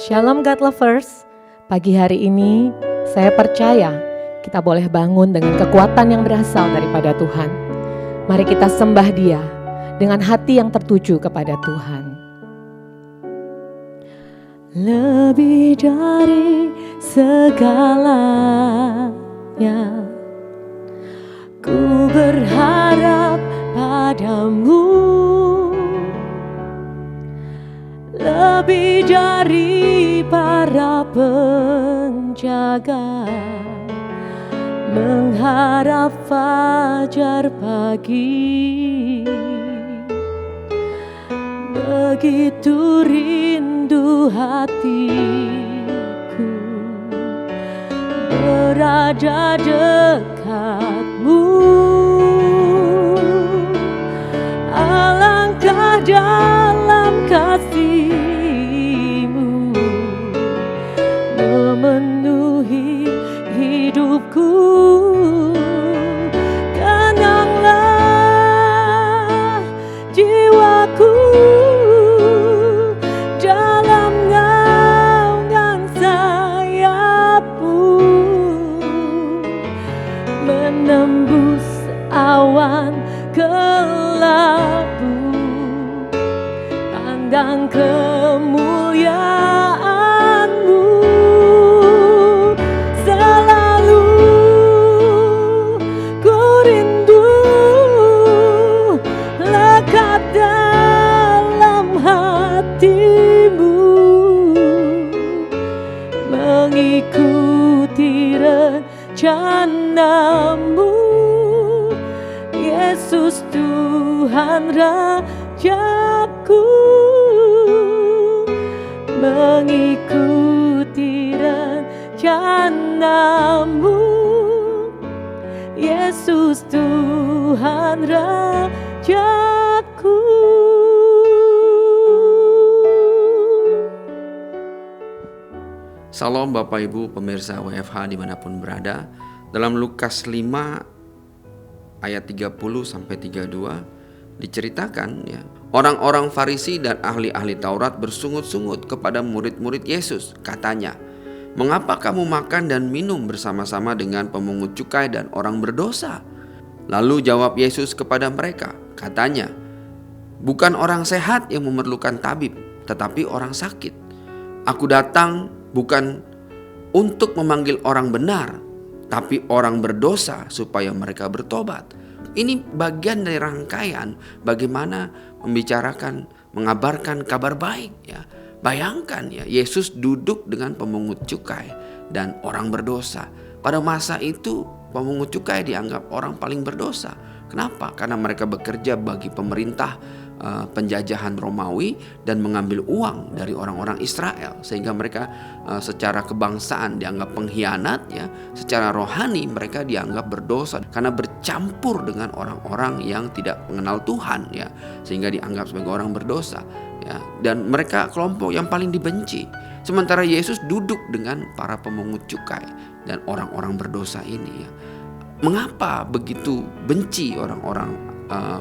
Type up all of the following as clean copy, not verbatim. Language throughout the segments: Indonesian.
Shalom God Lovers, pagi hari ini saya percaya kita boleh bangun dengan kekuatan yang berasal daripada Tuhan. Mari kita sembah Dia dengan hati yang tertuju kepada Tuhan. Lebih dari segalanya, ku berharap padamu. Lebih dari para penjaga, mengharap fajar pagi. Begitu rindu hatiku berada dekatmu. Alangkah dalam kasih-Mu memenuhi hidupku. Tenanglah jiwaku dalam naungan sayap-Mu, menembus awan kelabu. Pandang kemuliaan-Mu, selalu ku rindu lekat dalam hati-Mu, mengikuti rencana-Mu. Yesus Tuhan Rajaku, mengikuti rencana-Mu. Yesus Tuhan Rajaku. Salam Bapak Ibu pemirsa WFH dimanapun berada. Dalam Lukas 5 ayat 30-32 diceritakan ya, orang-orang Farisi dan ahli-ahli Taurat bersungut-sungut kepada murid-murid Yesus. Katanya, "Mengapa kamu makan dan minum bersama-sama dengan pemungut cukai dan orang berdosa?" Lalu jawab Yesus kepada mereka, katanya, "Bukan orang sehat yang memerlukan tabib, tetapi orang sakit. Aku datang bukan untuk memanggil orang benar, tapi orang berdosa supaya mereka bertobat." Ini bagian dari rangkaian bagaimana membicarakan, mengabarkan kabar baik ya. Bayangkan ya, Yesus duduk dengan pemungut cukai dan orang berdosa. Pada masa itu pemungut cukai dianggap orang paling berdosa. Kenapa? Karena mereka bekerja bagi pemerintah penjajahan Romawi dan mengambil uang dari orang-orang Israel, sehingga mereka secara kebangsaan dianggap pengkhianat ya. Secara rohani mereka dianggap berdosa karena bercampur dengan orang-orang yang tidak mengenal Tuhan ya, sehingga dianggap sebagai orang berdosa ya. Dan mereka kelompok yang paling dibenci. Sementara Yesus duduk dengan para pemungut cukai dan orang-orang berdosa ini ya. Mengapa begitu benci orang-orang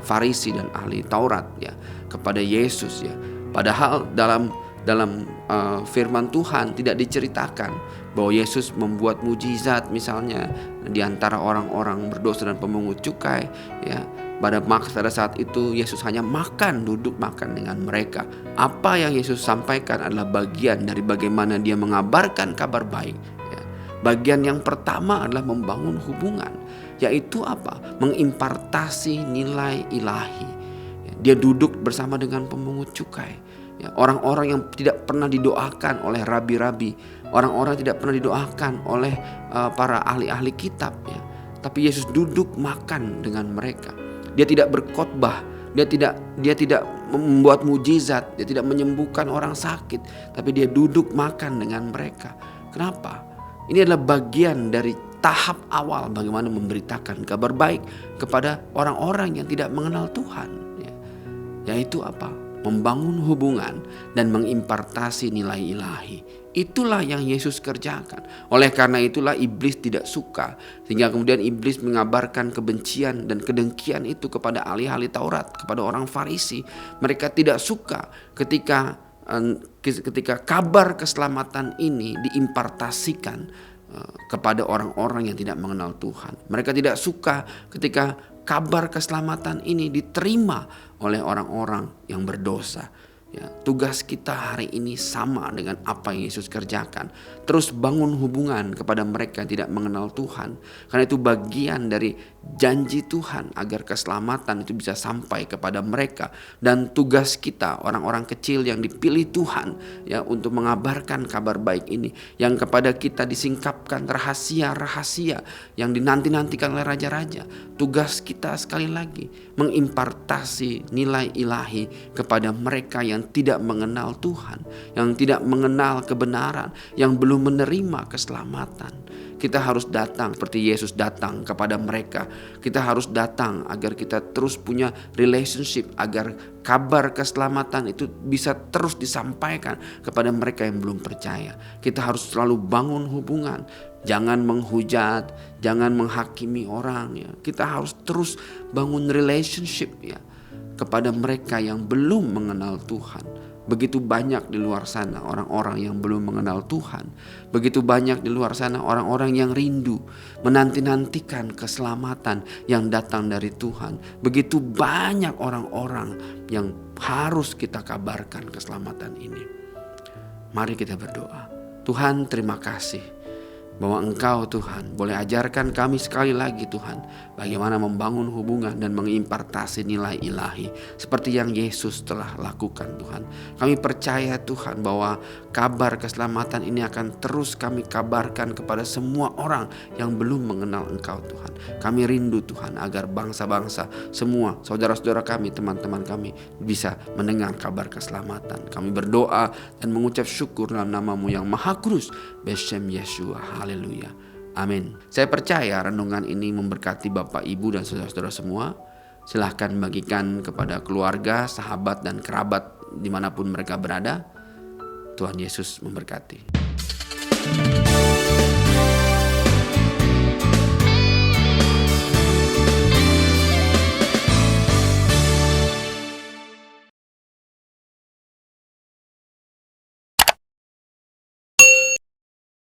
Farisi dan ahli Taurat ya kepada Yesus ya? Padahal dalam firman Tuhan tidak diceritakan bahwa Yesus membuat mujizat misalnya di antara orang-orang berdosa dan pemungut cukai ya. Pada saat itu Yesus hanya duduk makan dengan mereka. Apa yang Yesus sampaikan adalah bagian dari bagaimana Dia mengabarkan kabar baik ya. Bagian yang pertama adalah membangun hubungan, yaitu apa? Mengimpartasi nilai ilahi. Dia duduk bersama dengan pemungut cukai. Ya, orang-orang yang tidak pernah didoakan oleh rabi-rabi, orang-orang tidak pernah didoakan oleh para ahli-ahli kitab. Ya. Tapi Yesus duduk makan dengan mereka. Dia tidak berkhotbah, dia tidak membuat mujizat, dia tidak menyembuhkan orang sakit, tapi dia duduk makan dengan mereka. Kenapa? Ini adalah bagian dari tahap awal bagaimana memberitakan kabar baik kepada orang-orang yang tidak mengenal Tuhan ya. Yaitu apa? Membangun hubungan dan mengimpartasi nilai ilahi. Itulah yang Yesus kerjakan. Oleh karena itulah iblis tidak suka, sehingga kemudian iblis mengabarkan kebencian dan kedengkian itu kepada ahli-ahli Taurat, kepada orang Farisi. Mereka tidak suka ketika ketika kabar keselamatan ini diimpartasikan kepada orang-orang yang tidak mengenal Tuhan. Mereka tidak suka ketika kabar keselamatan ini diterima oleh orang-orang yang berdosa. Ya, tugas kita hari ini sama dengan apa yang Yesus kerjakan. Terus bangun hubungan kepada mereka yang tidak mengenal Tuhan. Karena itu bagian dari janji Tuhan agar keselamatan itu bisa sampai kepada mereka. Dan tugas kita, orang-orang kecil yang dipilih Tuhan, ya, untuk mengabarkan kabar baik ini, yang kepada kita disingkapkan rahasia-rahasia yang dinanti-nantikan oleh raja-raja. Tugas kita sekali lagi mengimpartasi nilai ilahi kepada mereka yang tidak mengenal Tuhan, yang tidak mengenal kebenaran, yang belum menerima keselamatan. Kita harus datang seperti Yesus datang kepada mereka. Kita harus datang agar kita terus punya relationship, agar kabar keselamatan itu bisa terus disampaikan kepada mereka yang belum percaya. Kita harus selalu bangun hubungan. Jangan menghujat, jangan menghakimi orang, ya. Kita harus terus bangun relationship, ya, kepada mereka yang belum mengenal Tuhan. Begitu banyak di luar sana orang-orang yang belum mengenal Tuhan. Begitu banyak di luar sana orang-orang yang rindu, menanti-nantikan keselamatan yang datang dari Tuhan. Begitu banyak orang-orang yang harus kita kabarkan keselamatan ini. Mari kita berdoa. Tuhan, terima kasih bahwa Engkau, Tuhan, boleh ajarkan kami sekali lagi, Tuhan, bagaimana membangun hubungan dan mengimpartasi nilai ilahi seperti yang Yesus telah lakukan, Tuhan. Kami percaya, Tuhan, bahwa kabar keselamatan ini akan terus kami kabarkan kepada semua orang yang belum mengenal Engkau, Tuhan. Kami rindu, Tuhan, agar bangsa-bangsa, semua saudara-saudara kami, teman-teman kami bisa mendengar kabar keselamatan. Kami berdoa dan mengucap syukur dalam nama-Mu yang Maha Kudus, Beshem Yeshua. Haleluya. Amin. Saya percaya renungan ini memberkati Bapak, Ibu, dan saudara-saudara semua. Silahkan bagikan kepada keluarga, sahabat, dan kerabat dimanapun mereka berada. Tuhan Yesus memberkati.